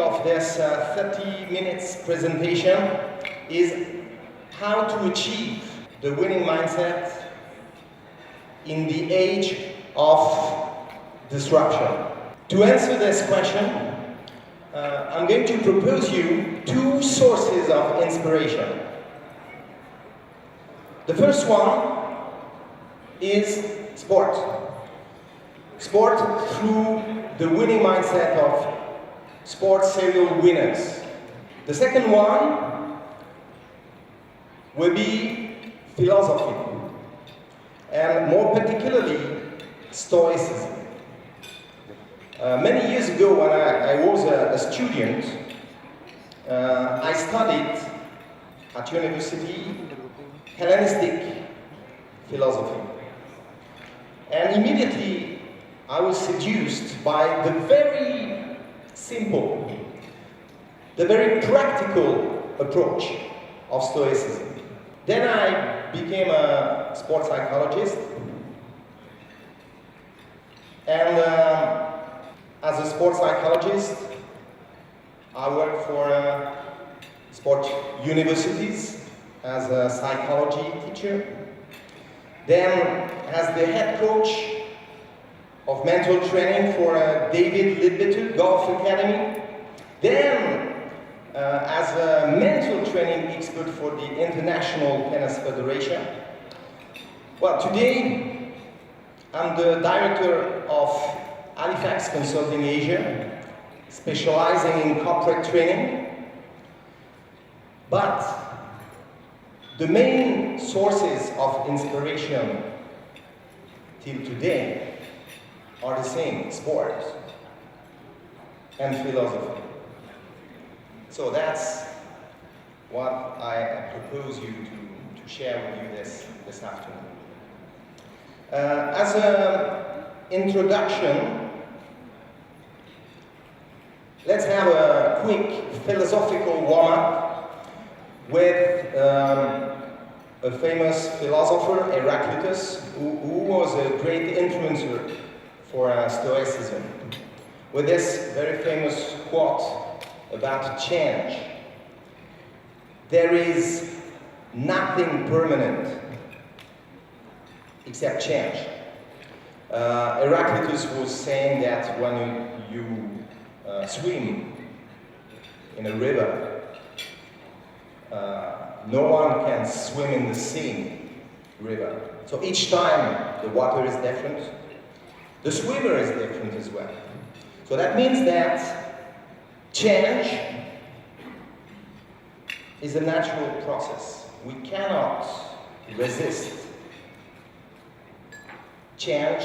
of this 30 minutes presentation is how to achieve the winning mindset in the age of disruption. To answer this question, I'm going to propose you two sources of inspiration. The first one is sport. Sport through the winning mindset of sports serial winners. The second one will be philosophy, and more particularly Stoicism. Many years ago, when I was a student, I studied at university Hellenistic philosophy. And immediately I was seduced by the very simple, the very practical approach of Stoicism. Then I became a sports psychologist, and as a sports psychologist, I worked for sport universities as a psychology teacher. Then, as the head coach of mental training for David Lidbetter Golf Academy. Then, as a mental training expert for the International Tennis Federation. Well, today, I'm the director of Halifax Consulting Asia, specializing in corporate training. But the main sources of inspiration till today are the same: sport and philosophy. So that's what I propose you to share with you this afternoon. As an introduction, let's have a quick philosophical warm-up with a famous philosopher, Heraclitus, who was a great influencer for Stoicism, with this very famous quote about change. There is nothing permanent except change. Heraclitus was saying that when you swim in a river, no one can swim in the same river. So each time the water is different, the swimmer is different as well. So that means that change is a natural process. We cannot resist. Change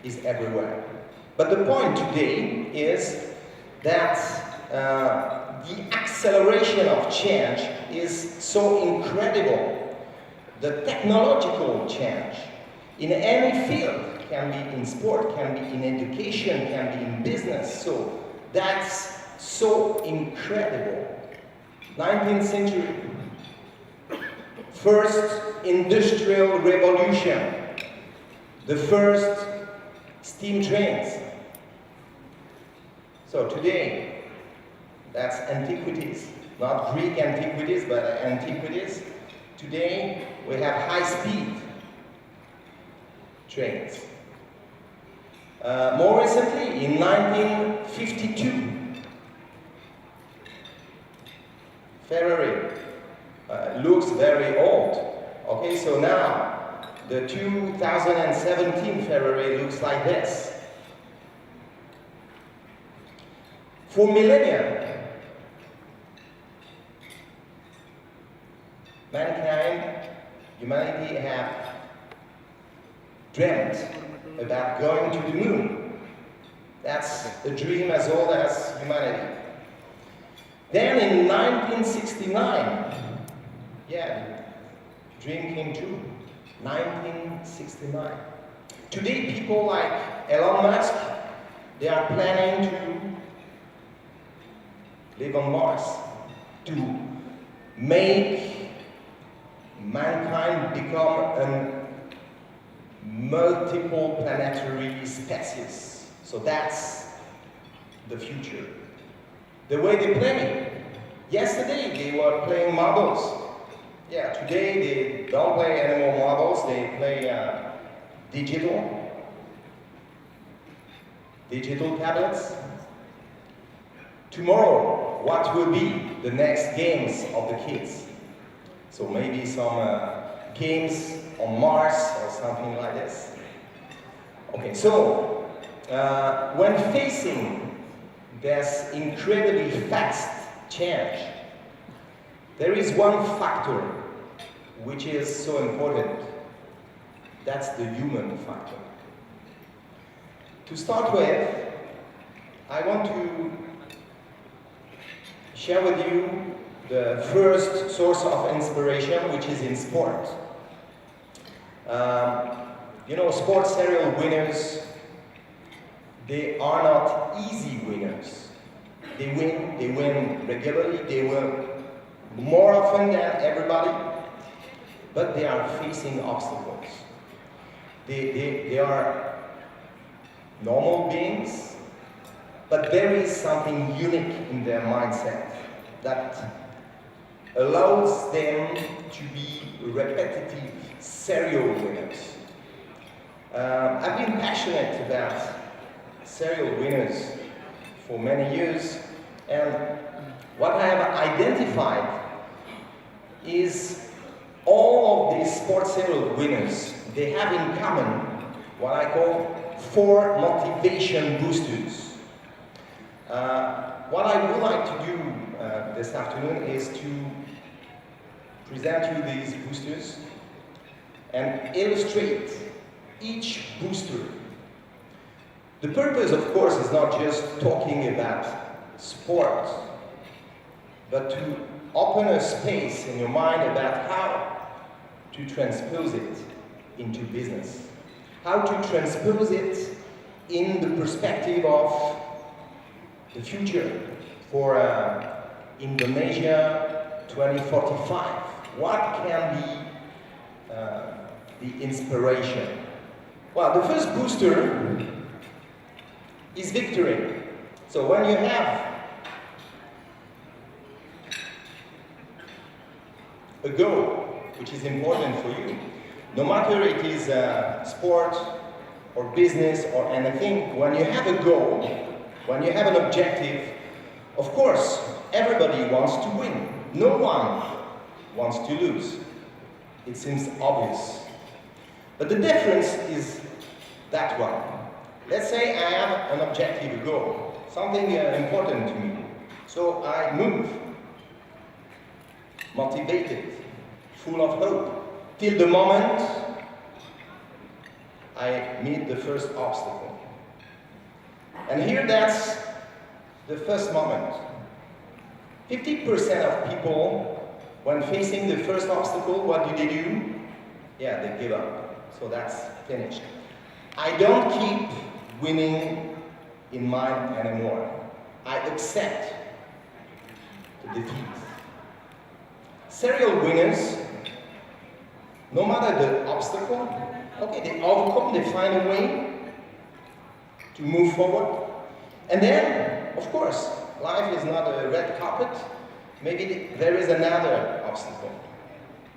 is everywhere. But the point today is that the acceleration of change is so incredible. The technological change in any field, can be in sport, can be in education, can be in business. So that's so incredible. 19th century, first industrial revolution, the first steam trains. So today, that's antiquities, not Greek antiquities, but antiquities. Today, we have high-speed trains. More recently, in 1952, Ferrari looks very old. Okay, so now the 2017 Ferrari looks like this. For millennia, humanity have dreamt about going to the moon. That's a dream as old as humanity. Then in 1969, dream came true. 1969. Today, people like Elon Musk, they are planning to live on Mars, to make mankind become a multiple planetary species. So that's the future. the way they play. Yesterday they were playing marbles. Yeah, today they don't play any more marbles, they play digital tablets. Tomorrow, what will be the next games of the kids? So maybe some games on Mars or something like this. Okay, so when facing this incredibly fast change, there is one factor which is so important. That's the human factor. To start with, I want to share with you the first source of inspiration, which is in sport. You know, sports serial winners, they are not easy winners. They win regularly, they win more often than everybody, but they are facing obstacles. They are normal beings, but there is something unique in their mindset that allows them to be repetitive serial winners. I've been passionate about serial winners for many years, and what I have identified is all of these sports serial winners, they have in common what I call 4 motivation boosters. What I would like to do this afternoon is to present you these boosters and illustrate each booster. The purpose, of course, is not just talking about sport, but to open a space in your mind about how to transpose it into business, how to transpose it in the perspective of the future for Indonesia 2045. What can be the inspiration? Well, the first booster is victory. So when you have a goal which is important for you, no matter it is sport or business or anything, when you have a goal, when you have an objective, of course, everybody wants to win. No one wants to lose. It seems obvious. But the difference is that one. Let's say I have an objective, a goal, something important to me. So I move, motivated, full of hope, till the moment I meet the first obstacle. And here that's the first moment. 50% of people, when facing the first obstacle, what do? Yeah, they give up. So that's finished. I don't keep winning in mind anymore. I accept the defeat. Serial winners, no matter the obstacle, okay, they overcome, they find a way to move forward. And then, of course, life is not a red carpet. Maybe there is another obstacle.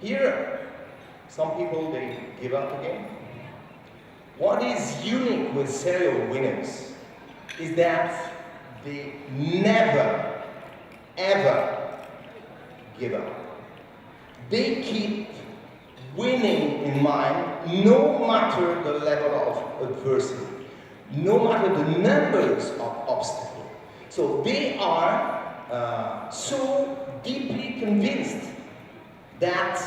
Here, some people, they give up again. What is unique with serial winners is that they never, ever give up. They keep winning in mind no matter the level of adversity, no matter the numbers of obstacles. So they are so deeply convinced that,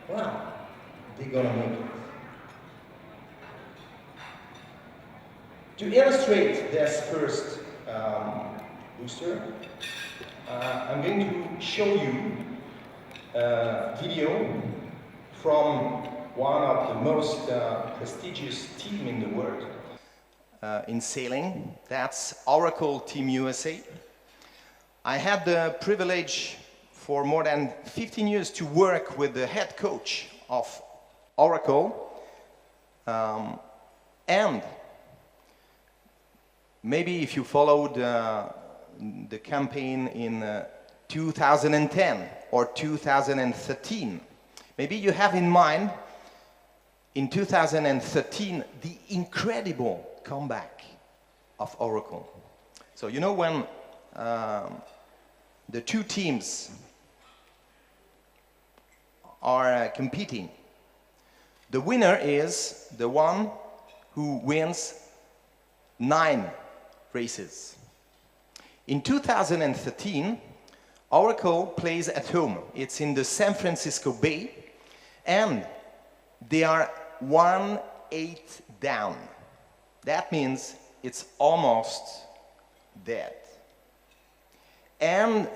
well, they're gonna make it. To illustrate this first booster, I'm going to show you a video from one of the most prestigious teams in the world in sailing. That's Oracle Team USA. I had the privilege for more than 15 years to work with the head coach of Oracle, and maybe if you followed the campaign in 2010 or 2013, maybe you have in mind in 2013 the incredible comeback of Oracle. So you know when the two teams are competing, the winner is the one who wins 9 races. In 2013, Oracle plays at home. It's in the San Francisco Bay, and they are 1-8 down. That means it's almost dead. And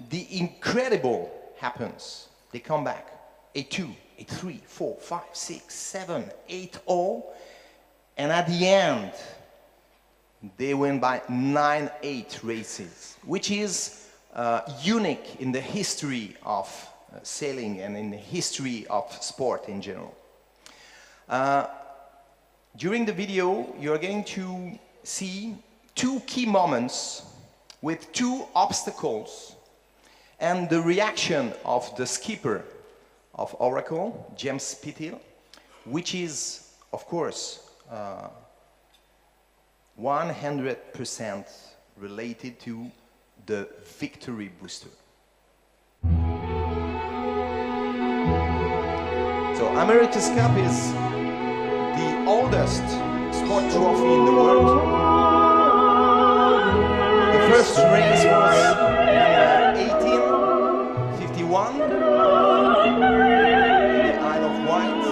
the incredible happens. They come back. 8-2, 8-3, 4, 5, 6, 7, 8-0. And at the end, they win by 9-8 races, which is unique in the history of sailing and in the history of sport in general. During the video, you're going to see 2 key moments with 2 obstacles and the reaction of the skipper of Oracle, James Pithill, which is, of course, 100% related to the victory booster. So America's Cup is the oldest sport trophy in the world. The first race was in 1851 in the Isle of Wight.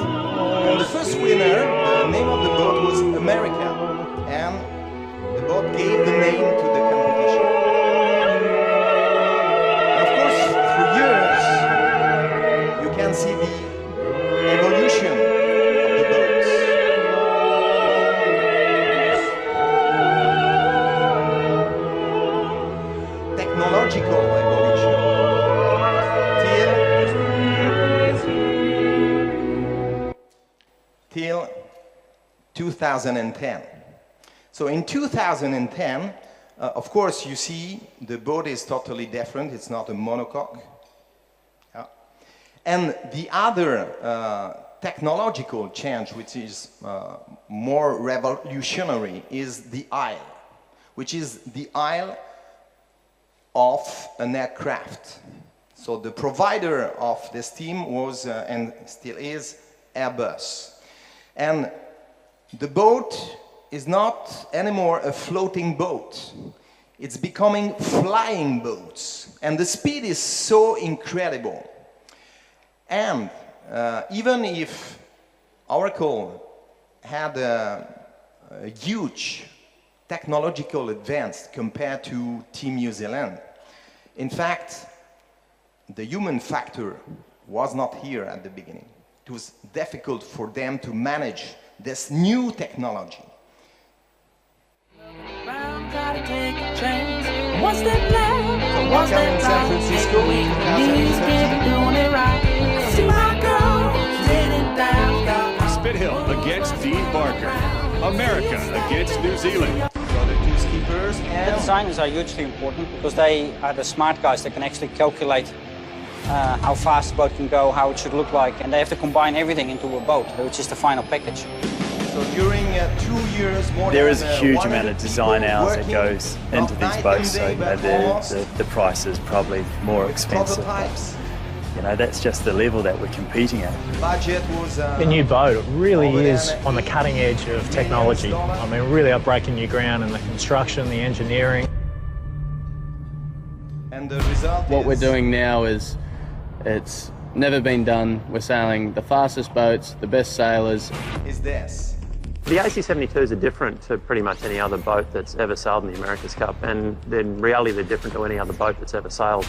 And the first winner, the name of the boat was America. And the boat gave the name to the competition. And of course, for years, you can see the evolution of the boats. Technological evolution till 2010. So in 2010, of course, you see the boat is totally different. It's not a monocoque. Yeah. And the other technological change, which is more revolutionary, is the aisle, which is the aisle of an aircraft. So the provider of this team was, and still is, Airbus. And the boat is not anymore a floating boat. It's becoming flying boats. And the speed is so incredible. And even if Oracle had a huge technological advance compared to Team New Zealand, in fact, the human factor was not here at the beginning. It was difficult for them to manage this new technology. What's that plan? So welcome in San Francisco. Spithill against Dean Barker. America against New Zealand. So the 2 skippers The and designers are hugely important because they are the smart guys that can actually calculate how fast the boat can go, how it should look like, and they have to combine everything into a boat, which is the final package. so during 2 years, more There than, is a huge 100 amount of design people hours that working, goes into not these night boats, and so day, you know, but almost the price is probably more with expensive. prototypes. You know, that's just the level that we're competing at. Budget was The new boat really over is than on the cutting edge of $8 technology. million. I mean, really are breaking new ground in the construction, the engineering. And the result What is we're doing now is, it's never been done. We're sailing the fastest boats, the best sailors. is this. The AC-72s are different to pretty much any other boat that's ever sailed in the America's Cup, and in reality they're different to any other boat that's ever sailed.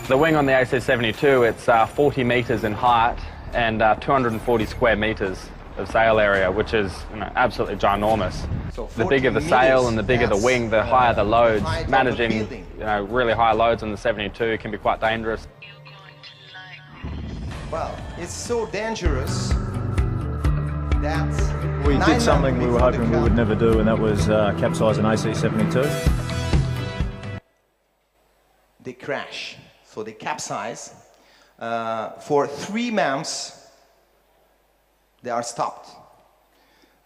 The wing on the AC-72, it's 40 metres in height and 240 square metres of sail area, which is absolutely ginormous. So The bigger the 40 sail meters, and the bigger the that's, wing, the higher the loads. height of the Managing building. really high loads on the 72 can be quite dangerous. Well, it's so dangerous That's We 9 did something months we were before the hoping we cup. would never do, and that was capsize an AC-72. They crash, so they capsize. For 3 months, they are stopped.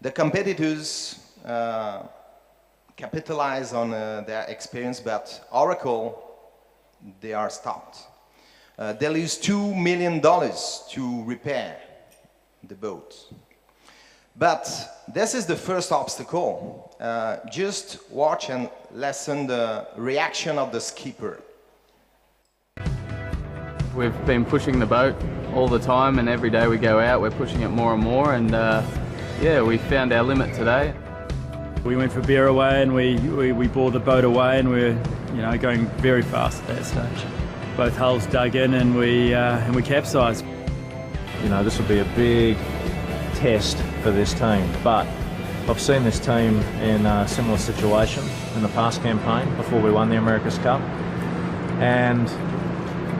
The competitors capitalize on their experience, but Oracle, they are stopped. They lose $2 million to repair the boat. But this is the first obstacle. Just watch and listen the reaction of the skipper. We've been pushing the boat all the time, and every day we go out we're pushing it more and more, and yeah, we found our limit today. We went for bear away and we bore the boat away, and we're going very fast at that stage. Both hulls dug in and we capsized. This will be a big test for this team, but I've seen this team in a similar situation in the past campaign before we won the America's Cup, and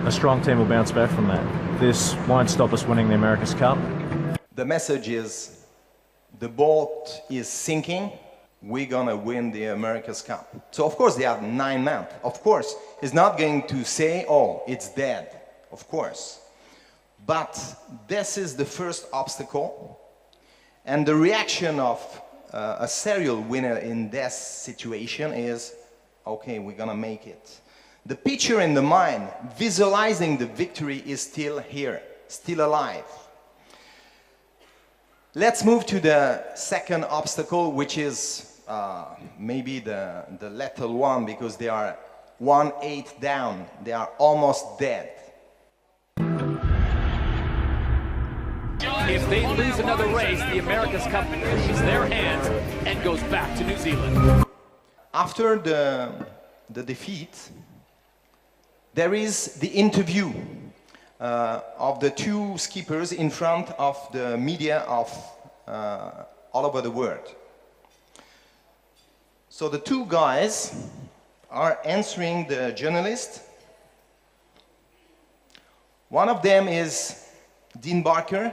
a strong team will bounce back from that. This won't stop us winning the America's Cup. The message is, the boat is sinking, we're gonna win the America's Cup. So of course they have 9 months. Of course, he's not going to say, oh, it's dead, of course. But this is the first obstacle, and the reaction of a serial winner in this situation is, okay, we're gonna make it. The picture in the mind, visualizing the victory, is still here, still alive. Let's move to the second obstacle, which is maybe the lethal one, because they are 1/8 down. They are almost dead. If they lose another race, the America's Cup leaves their hands and goes back to New Zealand. After the defeat, there is the interview of the 2 skippers in front of the media of all over the world. So the 2 guys are answering the journalist. One of them is Dean Barker,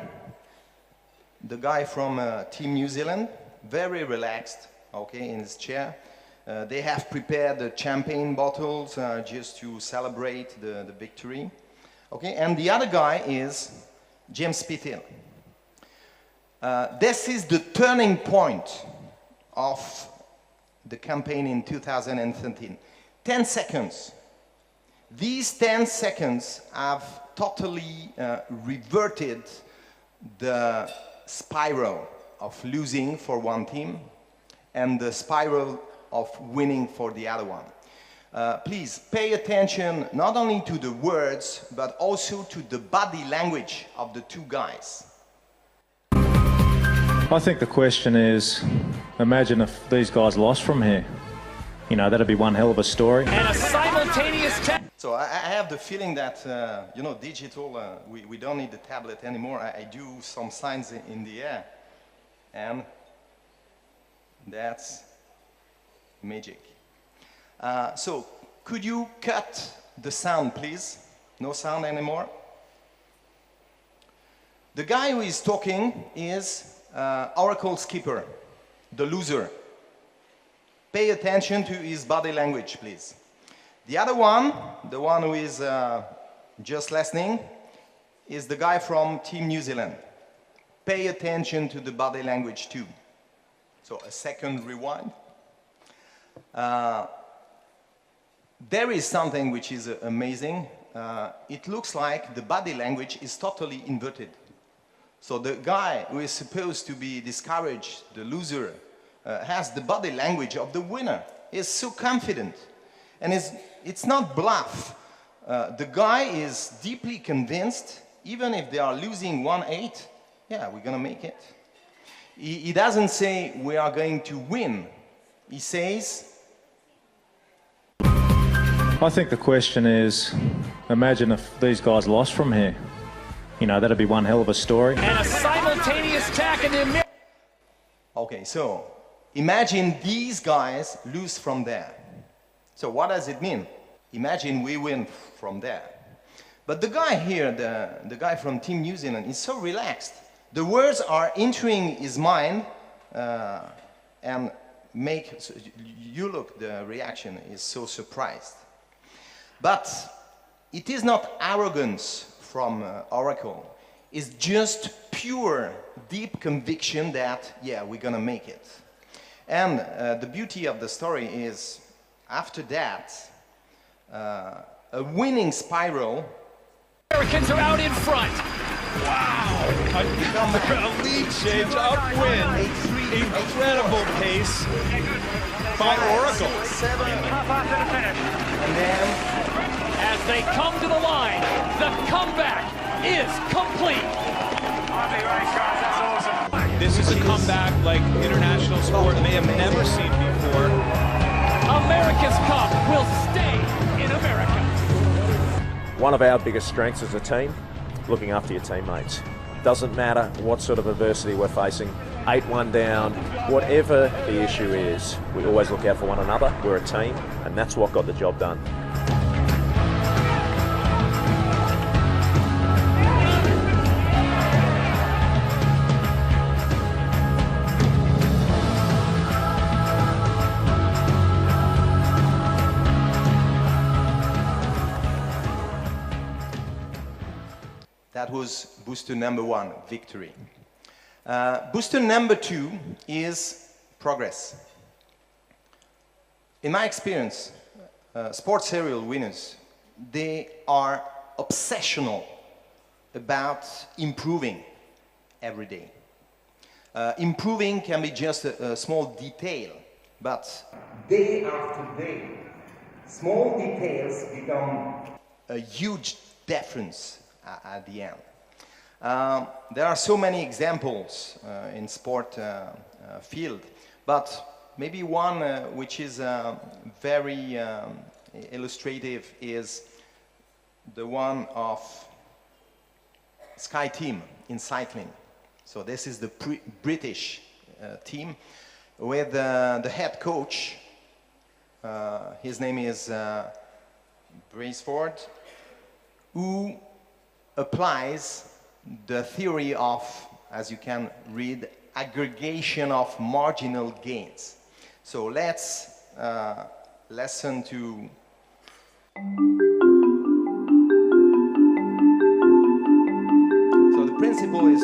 the guy from Team New Zealand, very relaxed, okay, in his chair. They have prepared the champagne bottles just to celebrate the victory. Okay, and the other guy is James Pithill. This is the turning point of the campaign in 2013. 10 seconds. These 10 seconds have totally reverted the spiral of losing for one team and the spiral of winning for the other one. Please pay attention not only to the words, but also to the body language of the 2 guys. I think the question is, imagine if these guys lost from here. That'd be one hell of a story. And a simultaneous tap. So I have the feeling that, digital, we don't need the tablet anymore. I do some signs in the air, and that's magic. So could you cut the sound, please? No sound anymore. The guy who is talking is Oracle skipper, the loser. Pay attention to his body language, please. The other one, the one who is just listening, is the guy from Team New Zealand. Pay attention to the body language too. So a second rewind. There is something which is amazing. It looks like the body language is totally inverted. So the guy who is supposed to be discouraged, the loser, has the body language of the winner. He's so confident. And it's not bluff. The guy is deeply convinced, even if they are losing 1/8, yeah, we're going to make it. He doesn't say we are going to win. He says... I think the question is, imagine if these guys lost from here. That'd be one hell of a story. And a simultaneous attack in the... Okay, so imagine these guys lose from there. So what does it mean? Imagine we win from there. But the guy here, the guy from Team New Zealand, is so relaxed. The words are entering his mind and make you look, the reaction is so surprised. But it is not arrogance from Oracle. It's just pure, deep conviction that, yeah, we're gonna make it. And the beauty of the story is, after that, a winning spiral. Americans are out in front. Wow! A lead change, upwind. Incredible pace by Oracle. And then, As they come to the line, the comeback is complete. This is a comeback like international sport may have never seen before. America's Cup will stay in America. One of our biggest strengths as a team, looking after your teammates. Doesn't matter what sort of adversity we're facing, 8-1 down, whatever the issue is, we always look out for one another. We're a team, and that's what got the job done. that was booster number 1, victory. Booster number 2 is progress. In my experience, sports serial winners, they are obsessional about improving every day. Improving can be just a small detail, but day after day, small details become a huge difference at the end. There are so many examples in sport field, but maybe one which is very illustrative is the one of Sky Team in cycling. So this is the British team with the head coach. His name is Braceford, who applies the theory of, as you can read, aggregation of marginal gains. So let's listen to. So the principle is,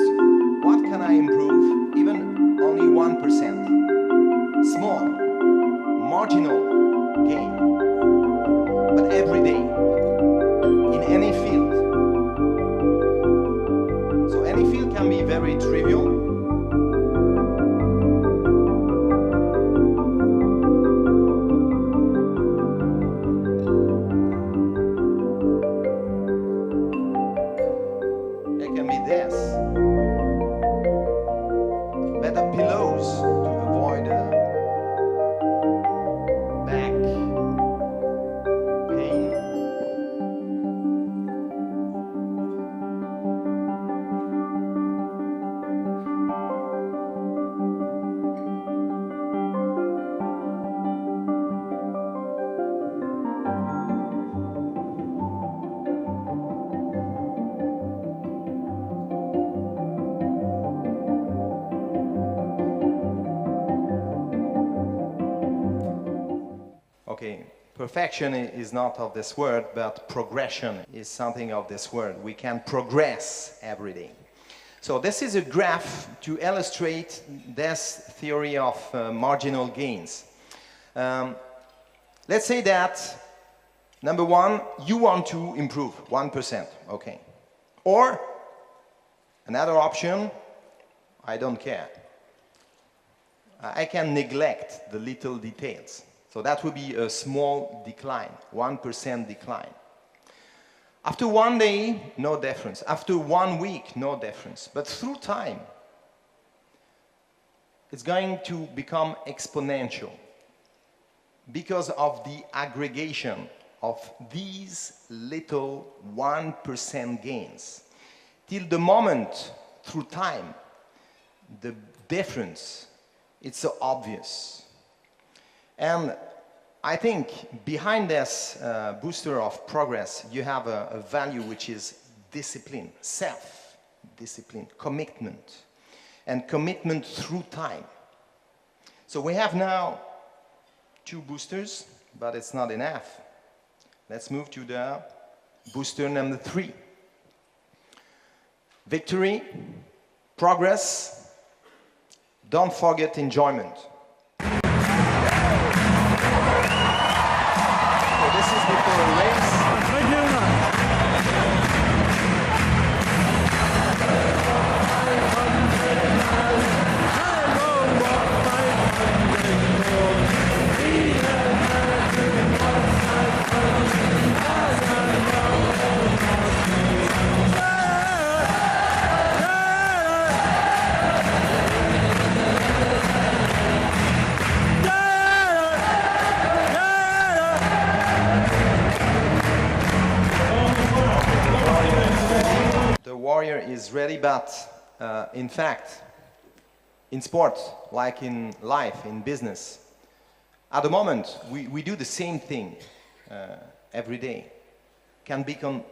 what can I improve? Even only 1%. Small, marginal gain. But every day, in any field. So any field can be very trivial. It can be this. Better pillows to avoid back pain. Okay, perfection is not of this word, but progression is something of this word. We can progress every day. So this is a graph to illustrate this theory of marginal gains. Let's say that, number 1, you want to improve 1%, okay. Or, another option, I don't care. I can neglect the little details. So that would be a small decline, 1% decline. After 1 day, no difference. After 1 week, no difference. But through time, it's going to become exponential because of the aggregation of these little 1% gains. Till the moment, through time, the difference, it's so obvious. And I think behind this booster of progress, you have a value which is discipline, self. discipline, commitment, and commitment through time. So we have now 2 boosters, but it's not enough. Let's move to the booster number 3. Victory, progress, don't forget enjoyment. So this is before a race. Warrior is ready, but in fact, in sport, like in life, in business, at the moment, we do the same thing every day. Can become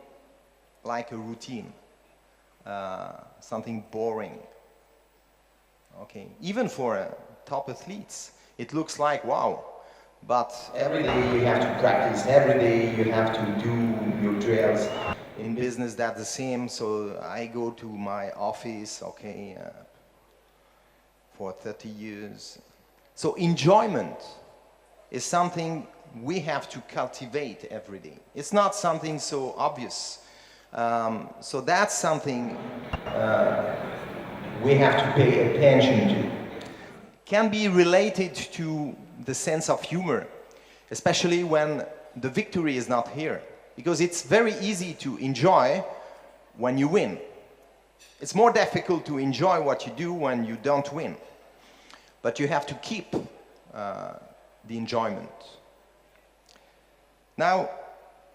like a routine, something boring. Okay, even for top athletes, it looks like wow, but every day you have to practice, every day you have to do your drills. In business, that's the same. So I go to my office, okay, for 30 years. So enjoyment is something we have to cultivate every day. It's not something so obvious. So that's something we have to pay attention to. Can be related to the sense of humor, especially when the victory is not here. Because it's very easy to enjoy when you win. It's more difficult to enjoy what you do when you don't win. But you have to keep the enjoyment. Now,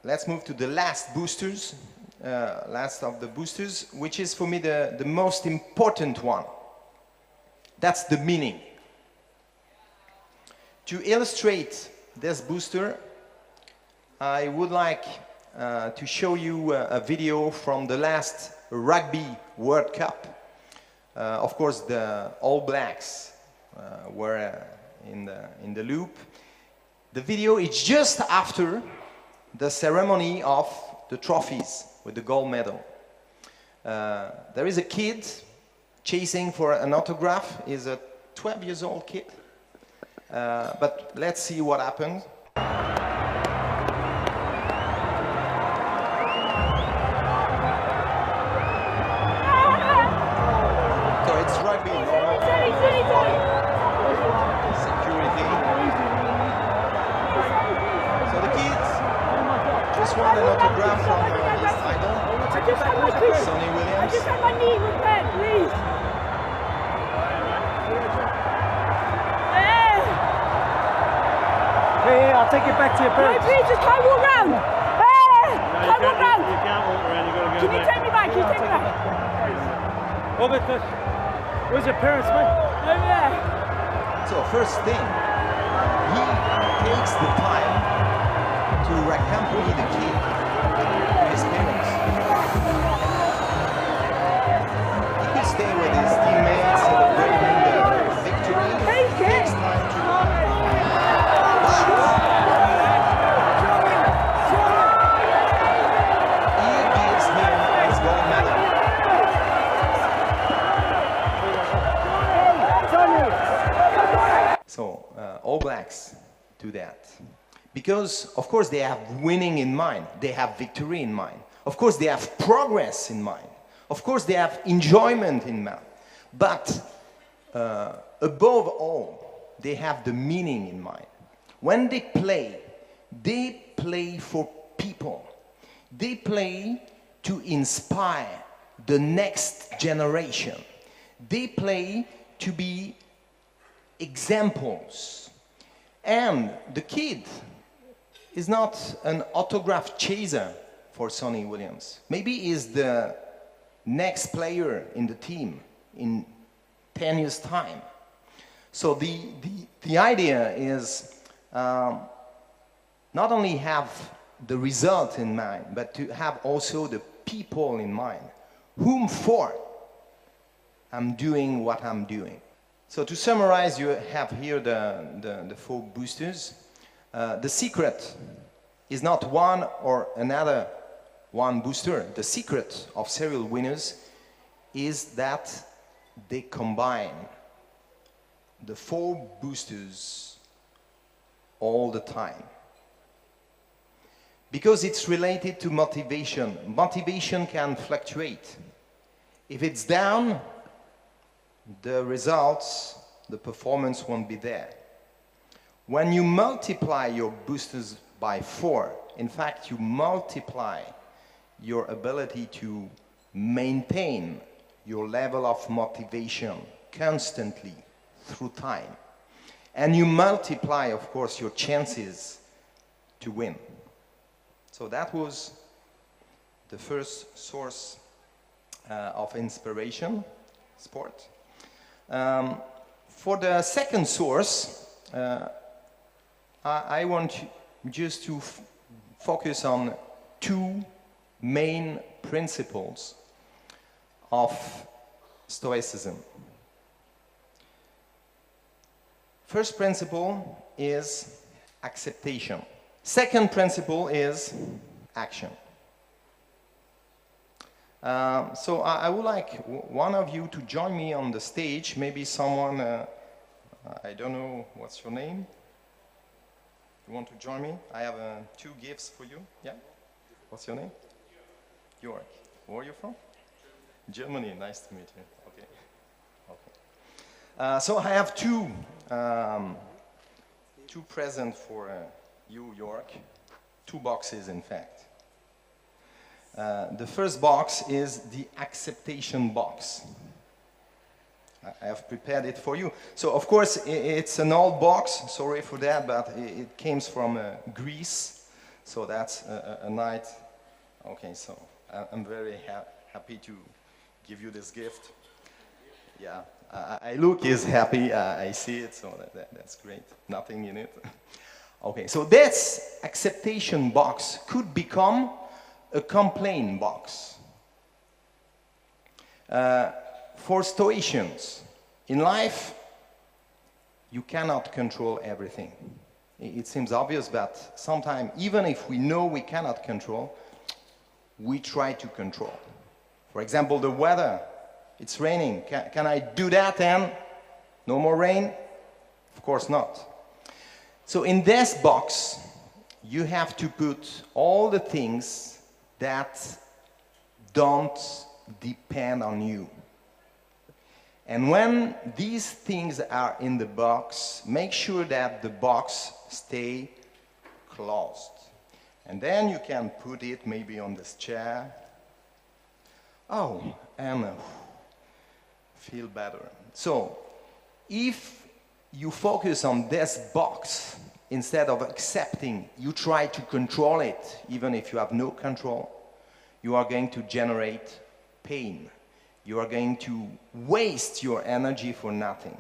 let's move to the last boosters, last of the boosters, which is for me the most important one. That's the meaning. To illustrate this booster, I would like to show you a video from the last Rugby World Cup. Of course, the All Blacks were in the loop. The video is just after the ceremony of the trophies with the gold medal. There is a kid chasing for an autograph. He's a 12 years old kid. But let's see what happened. Rugby, security. So the kids just want an autograph from his idol, Sonny Williams. I just had my knee repaired, please. Hey, I'll take it back to your parents. No, please, just can't walk round. Hey, can't walk round. You can't walk around, you've got to go. Can you take me back? Can you take me back? Robert, where's your parents, mate? Over there. So first thing, he takes the time to accompany the kid to his parents. He could stay with his teammates, celebrating the victory. He takes time to... He gives him his gold medal. So, All Blacks do that. Because, of course, they have winning in mind. They have victory in mind. Of course, they have progress in mind. Of course, they have enjoyment in mind. But, above all, they have the meaning in mind. When they play for people. They play to inspire the next generation. They play to be examples. And the kid is not an autograph chaser for Sonny Williams. Maybe he's the next player in the team in 10 years' time. So the idea is not only have the result in mind, but to have also the people in mind whom for I'm doing what I'm doing. So to summarize, you have here the 4 boosters. The secret is not one or another one booster. The secret of serial winners is that they combine the 4 boosters all the time. Because it's related to motivation. Motivation can fluctuate. If it's down, the results, the performance won't be there. When you multiply your boosters by 4, in fact, you multiply your ability to maintain your level of motivation constantly through time. And you multiply, of course, your chances to win. So that was the first source of inspiration, sport. For the second source, I want just to focus on 2 main principles of Stoicism. First principle is acceptation. Second principle is action. So I would like one of you to join me on the stage. Maybe someone, I don't know, what's your name? You want to join me? I have 2 gifts for you. Yeah? What's your name? York. Where are you from? Germany. Nice to meet you. Okay. Okay. So I have 2 presents for you, York. 2 boxes, in fact. The first box is the acceptation box. I have prepared it for you. So, of course, it's an old box. Sorry for that, but it came from Greece. So that's a night. Okay, so I'm very happy to give you this gift. Yeah, I look is happy. I see it, so that's great. Nothing in it. Okay, so this acceptation box could become a complaint box. For Stoicians, in life, you cannot control everything. It seems obvious, but sometimes, even if we know we cannot control, we try to control. For example, the weather. It's raining. Can I do that and no more rain? Of course not. So in this box, you have to put all the things that don't depend on you. And when these things are in the box, make sure that the box stays closed. And then you can put it maybe on this chair. Oh, and feel better. So, if you focus on this box, instead of accepting, you try to control it, even if you have no control, you are going to generate pain. You are going to waste your energy for nothing.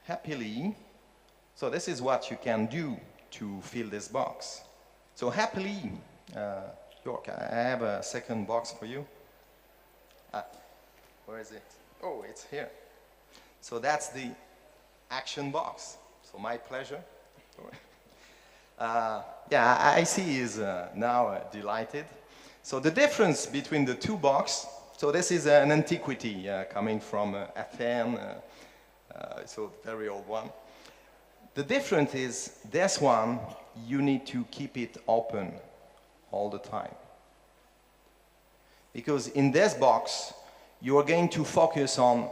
Happily, so this is what you can do to fill this box. So happily, York, I have a second box for you. Where is it? Oh, it's here. So that's the action box. So my pleasure. Yeah, I see he's now delighted. So the difference between the 2 boxes, so this is an antiquity coming from Athens, so very old one. The difference is this one, you need to keep it open all the time. Because in this box, you are going to focus on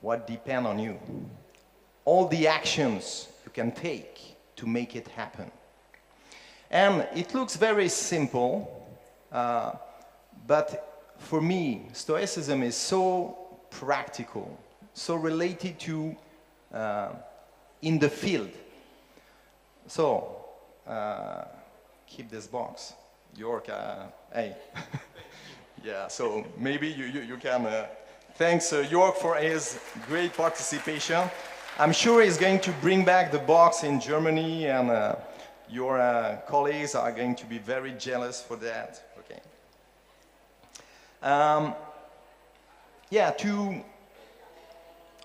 what depends on you. All the actions you can take to make it happen. And it looks very simple, but for me, Stoicism is so practical, so related to in the field. So, keep this box. York, hey. Yeah, so maybe you can thanks York for his great participation. I'm sure he's going to bring back the box in Germany, and your colleagues are going to be very jealous for that. Okay. Yeah, to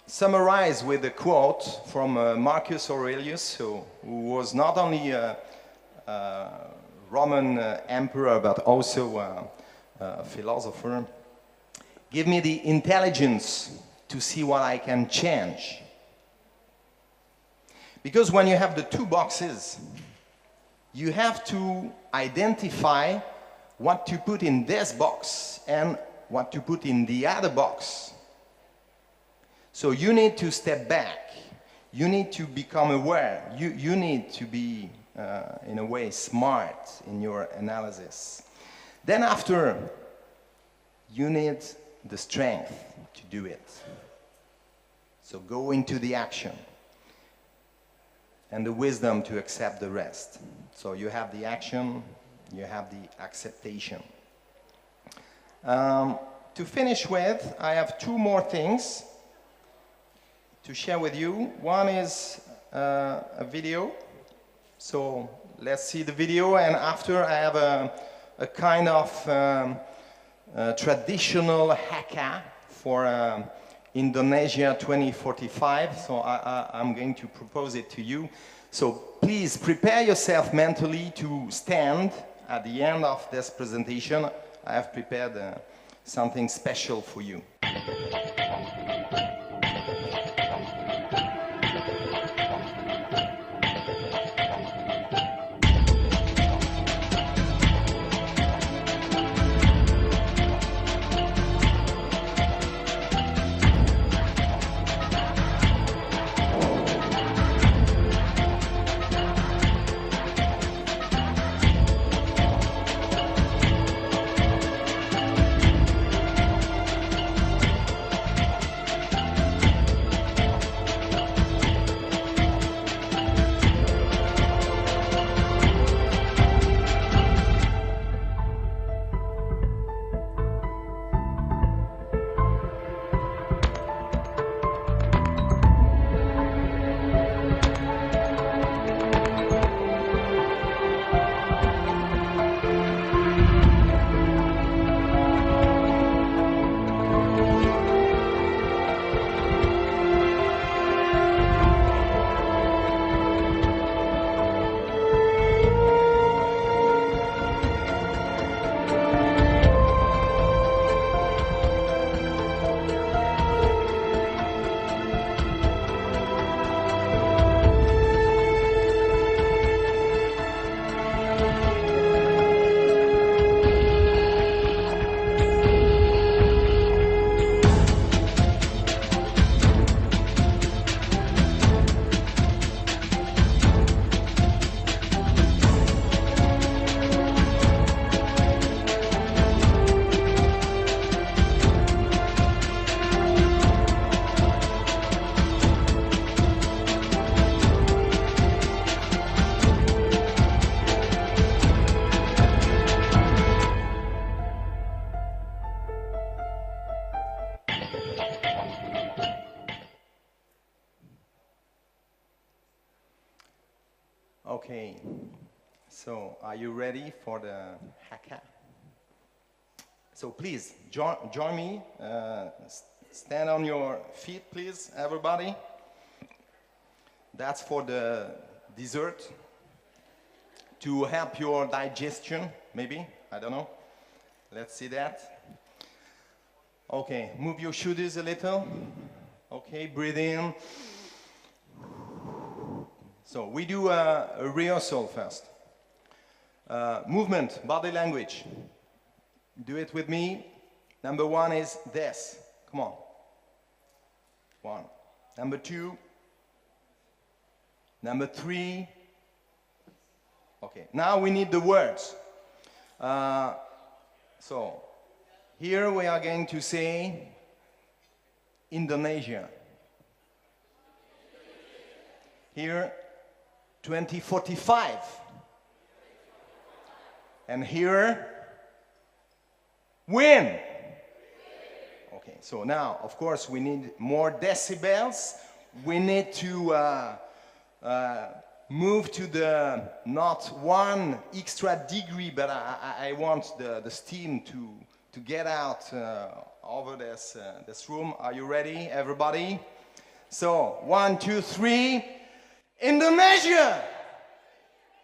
summarize with a quote from Marcus Aurelius, who was not only a Roman emperor but also a philosopher. Give me the intelligence to see what I can change. Because when you have the two boxes, you have to identify what to put in this box and what to put in the other box. So you need to step back. You need to become aware. You need to be, in a way, smart in your analysis. Then after, you need the strength to do it. So go into the action. And the wisdom to accept the rest. So you have the action, you have the acceptation. To finish with, I have two more things to share with you. One is a video. So let's see the video, and after I have a kind of traditional haka for Indonesia 2045. So I'm going to propose it to you. So please prepare yourself mentally to stand at the end of this presentation. I have prepared something special for you. Okay, so are you ready for the haka? So please, join me. Stand on your feet, please, everybody. That's for the dessert. To help your digestion, maybe, I don't know. Let's see that. Okay, move your shoulders a little. Okay, breathe in. So we do a rehearsal first. Movement, body language. Do it with me. Number one is this. Come on. One. Number two. Number three. Okay, now we need the words. So here we are going to say Indonesia. Here 2045. And here win. Okay, so now, of course, we need more decibels. We need to move to the not one extra degree, but I want the steam to get out over this room. Are you ready, everybody? So 1, 2, 3. Indonesia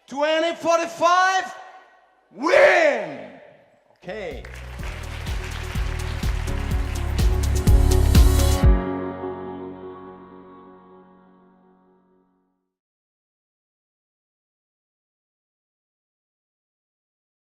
2045 win. Okay.